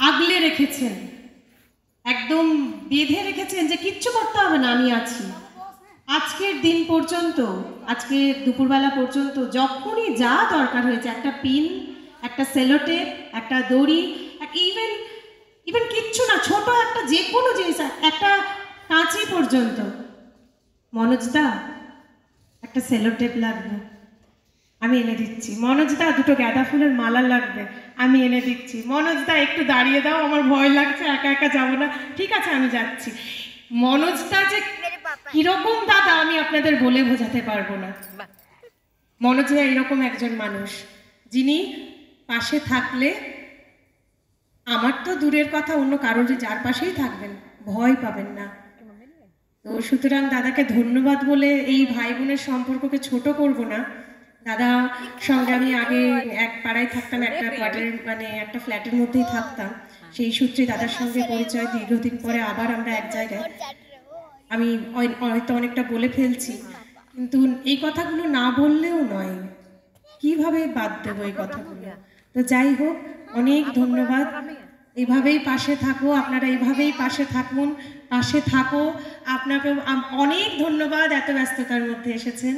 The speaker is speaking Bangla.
আগলে রেখেছেন, একদম বেঁধে রেখেছেন যে কিচ্ছু করতে হবে না, আমি আছি। আজকের দিন পর্যন্ত, আজকে দুপুরবেলা পর্যন্ত যখনই যা দরকার হয়েছে, একটা পিন, একটা সেলোটেপ, একটা দড়ি, ইভেন ইভেন কিচ্ছু না, ছোট একটা যে কোনো জিনিস, একটা কাঁচি পর্যন্ত, মনোজদা একটা সেলোটেপ লাগবে, আমি এনে দিচ্ছি। মনোজদা দুটো গাঁদা ফুলের মালা লাগবে, আমি এনে দিচ্ছি। মনোজদা একটু দাঁড়িয়ে দাও, আমার ভয় লাগছে, একা একা যাবো না। ঠিক আছে, আমি যাচ্ছি। মনোজদা যে কিরকম দাদা আমি আপনাদের বলে বোঝাতে পারবো না। মনোজদা এরকম একজন মানুষ যিনি পাশে থাকলে, আমার তো দূরের কথা, অন্য কারোর যার পাশেই থাকবেন ভয় পাবেন না। তো সুতরাং দাদাকে ধন্যবাদ বলে এই ভাই বোনের সম্পর্ককে ছোট করব না। দাদা সঙ্গে আমি আগে এক পাড়ায় থাকতাম, একটা কোয়ার্টারের মানে একটা ফ্ল্যাটের মধ্যেই থাকতাম। সেই সূত্রে দাদার সঙ্গে পরিচয়, দীর্ঘদিন পরে আবার আমরা এক জায়গায়। আমি হয়তো অনেকটা বলে ফেলছি, কিন্তু এই কথাগুলো না বললেও নয়, কিভাবে বাদ দেবো এই কথাগুলো। তো যাই হোক, অনেক ধন্যবাদ। এইভাবেই পাশে থাকো, আপনারা এইভাবেই পাশে থাকুন, পাশে থাকো। আপনাকে অনেক ধন্যবাদ, এত ব্যস্ততার মধ্যে এসেছেন।